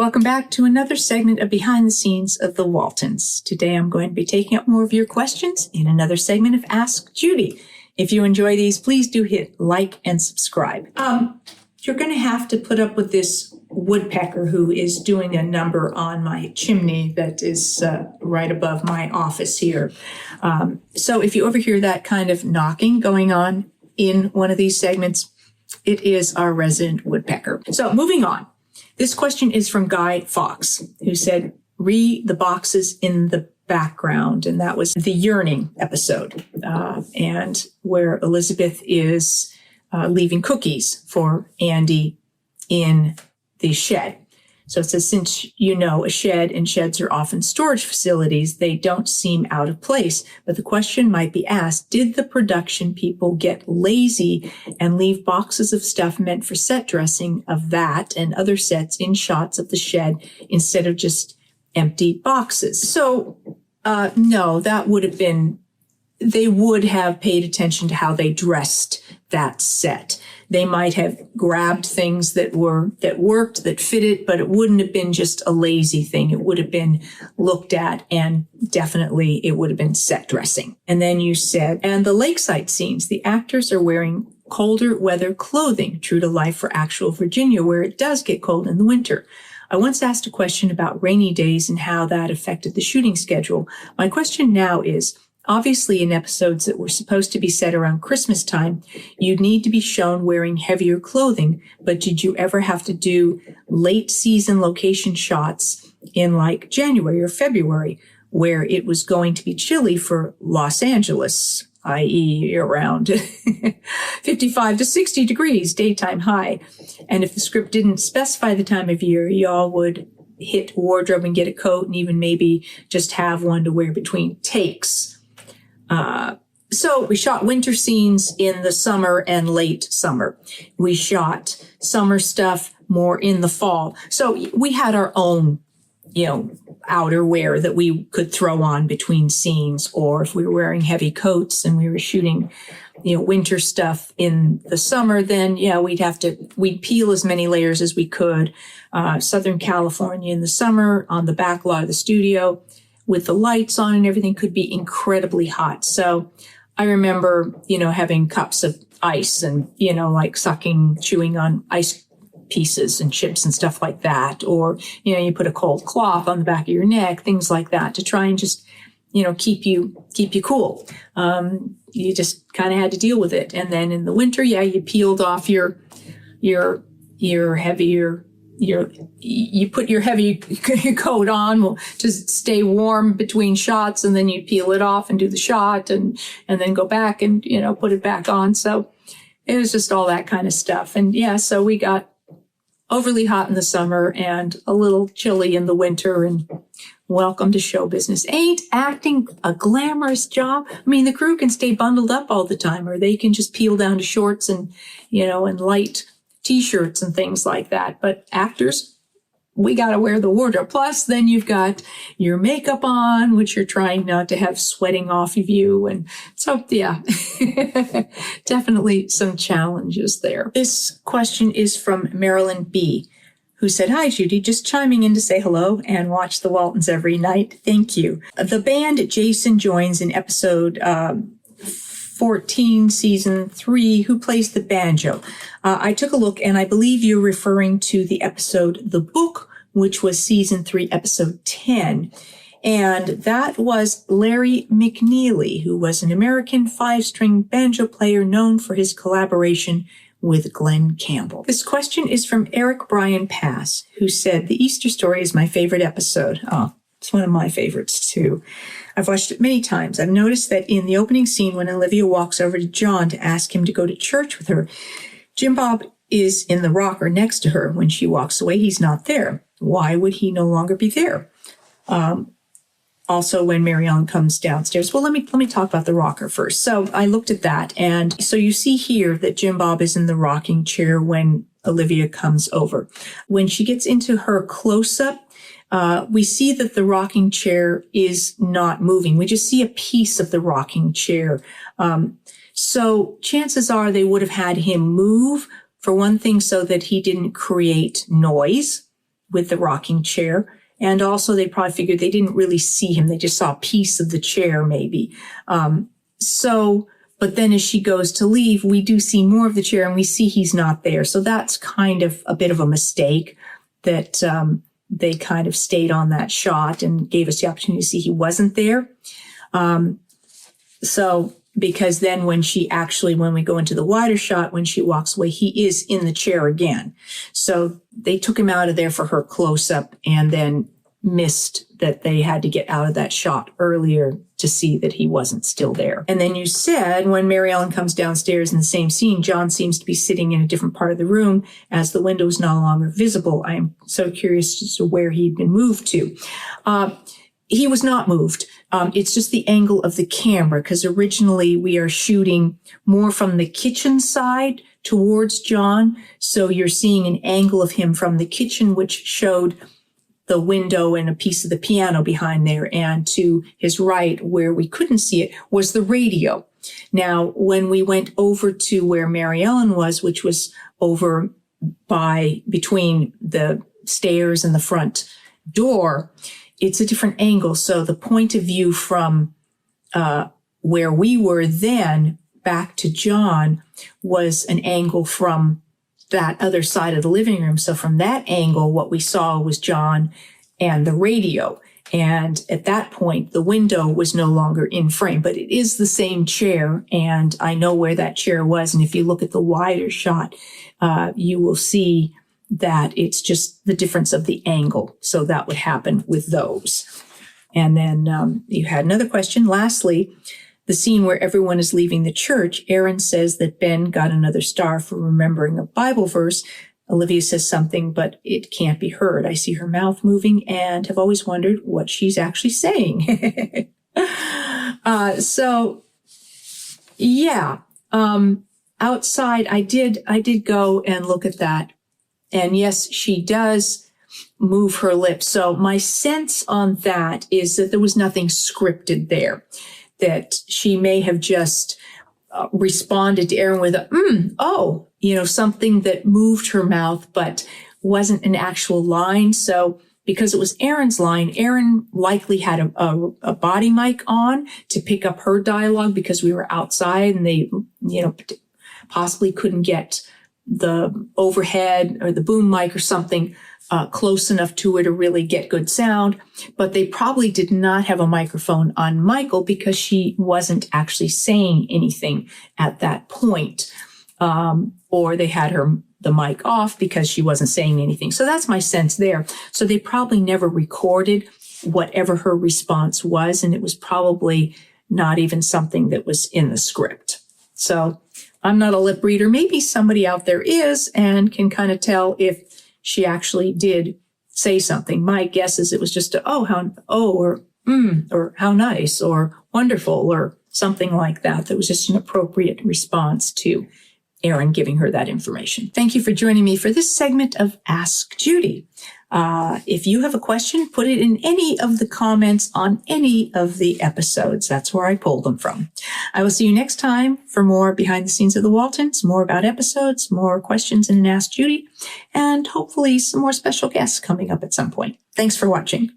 Welcome back to another segment of Behind the Scenes of the Waltons. Today I'm going to be taking up more of your questions in another segment of Ask Judy. If you enjoy these, please do hit like and subscribe. You're going to have to put up with this woodpecker who is doing a number on my chimney that is right above my office here. So if you overhear that kind of knocking going on in one of these segments, it is our resident woodpecker. So moving on. This question is from Guy Fawkes, who said, read the boxes in the background. And that was the yearning episode, and where Elizabeth is leaving cookies for Andy in the shed. So it says, since you know a shed and sheds are often storage facilities, they don't seem out of place. But the question might be asked, did the production people get lazy and leave boxes of stuff meant for set dressing of that and other sets in shots of the shed instead of just empty boxes? So, no, that would have been, they would have paid attention to how they dressed that set. They might have grabbed things that worked, that fitted, but it wouldn't have been just a lazy thing. It would have been looked at, and definitely it would have been set dressing. And then you said, and the lakeside scenes, the actors are wearing colder weather clothing, true to life for actual Virginia, where it does get cold in the winter. I once asked a question about rainy days and how that affected the shooting schedule. My question now is, obviously, in episodes that were supposed to be set around Christmas time, you'd need to be shown wearing heavier clothing. But did you ever have to do late season location shots in like January or February, where it was going to be chilly for Los Angeles, i.e. around 55 to 60 degrees daytime high? And if the script didn't specify the time of year, y'all would hit wardrobe and get a coat and even maybe just have one to wear between takes. So we shot winter scenes in the summer and late summer. We shot summer stuff more in the fall. So we had our own, outerwear that we could throw on between scenes, or if we were wearing heavy coats and we were shooting, winter stuff in the summer, then we'd peel as many layers as we could. Southern California in the summer on the back lot of the studio, with the lights on and everything, could be incredibly hot. So I remember, having cups of ice and, like chewing on ice pieces and chips and stuff like that. Or, you put a cold cloth on the back of your neck, things like that, to try and just, keep you cool. You just kind of had to deal with it. And then in the winter, you peeled off your heavier, you put your heavy coat on to stay warm between shots, and then you peel it off and do the shot and then go back and, put it back on. So it was just all that kind of stuff. And so we got overly hot in the summer and a little chilly in the winter, and welcome to show business. Ain't acting a glamorous job? I mean, the crew can stay bundled up all the time, or they can just peel down to shorts and, and light T-shirts and things like that. But actors, we got to wear the wardrobe. Plus, then you've got your makeup on, which you're trying not to have sweating off of you. And so, definitely some challenges there. This question is from Marilyn B., who said, hi, Judy, just chiming in to say hello and watch the Waltons every night. Thank you. The band Jason joins in episode 14, season 3, who plays the banjo. I took a look, and I believe you're referring to the episode The Book, which was season 3, episode 10. And that was Larry McNeely, who was an American 5-string banjo player known for his collaboration with Glenn Campbell. This question is from Eric Brian Pass, who said, the Easter Story is my favorite episode. Oh, it's one of my favorites, too. I've watched it many times. I've noticed that in the opening scene, when Olivia walks over to John to ask him to go to church with her, Jim Bob is in the rocker next to her. When she walks away, he's not there. Why would he no longer be there? Also, when Marianne comes downstairs. Well, let me talk about the rocker first. So I looked at that, and so you see here that Jim Bob is in the rocking chair when Olivia comes over. When she gets into her close-up, we see that the rocking chair is not moving. We just see a piece of the rocking chair. So chances are they would have had him move, for one thing, so that he didn't create noise with the rocking chair. And also they probably figured they didn't really see him. They just saw a piece of the chair maybe. But then as she goes to leave, we do see more of the chair and we see he's not there. So that's kind of a bit of a mistake that they kind of stayed on that shot and gave us the opportunity to see he wasn't there. Because then when we go into the wider shot, when she walks away, he is in the chair again. So they took him out of there for her close-up and then missed that they had to get out of that shot earlier to see that he wasn't still there. And then you said when Mary Ellen comes downstairs in the same scene, John seems to be sitting in a different part of the room as the window is no longer visible. I am so curious as to where he'd been moved to. He was not moved. It's just the angle of the camera, because originally we are shooting more from the kitchen side towards John. So you're seeing an angle of him from the kitchen, which showed the window and a piece of the piano behind there. And to his right, where we couldn't see it, was the radio. Now, when we went over to where Mary Ellen was, which was over between the stairs and the front door, it's a different angle. So the point of view from where we were then back to John was an angle from that other side of the living room. So from that angle, what we saw was John and the radio. And at that point, the window was no longer in frame, but it is the same chair. And I know where that chair was. And if you look at the wider shot, you will see that it's just the difference of the angle. So that would happen with those. And then you had another question. Lastly, the scene where everyone is leaving the church, Aaron says that Ben got another star for remembering a Bible verse. Olivia says something, but it can't be heard. I see her mouth moving and have always wondered what she's actually saying. Outside, I did go and look at that. And yes, she does move her lips. So my sense on that is that there was nothing scripted there, that she may have just responded to Aaron with something that moved her mouth, but wasn't an actual line. So because it was Aaron's line, Aaron likely had a body mic on to pick up her dialogue because we were outside and they, possibly couldn't get the overhead or the boom mic or something close enough to her to really get good sound. But they probably did not have a microphone on Michael because she wasn't actually saying anything at that point. Or they had the mic off because she wasn't saying anything. So that's my sense there. So they probably never recorded whatever her response was. And it was probably not even something that was in the script. So I'm not a lip reader. Maybe somebody out there is and can kind of tell if she actually did say something. My guess is it was just or how nice or wonderful or something like that. That was just an appropriate response to Aaron giving her that information. Thank you for joining me for this segment of Ask Judy. If you have a question, put it in any of the comments on any of the episodes. That's where I pulled them from. I will see you next time for more behind the scenes of the Waltons, more about episodes, more questions in an Ask Judy, and hopefully some more special guests coming up at some point. Thanks for watching.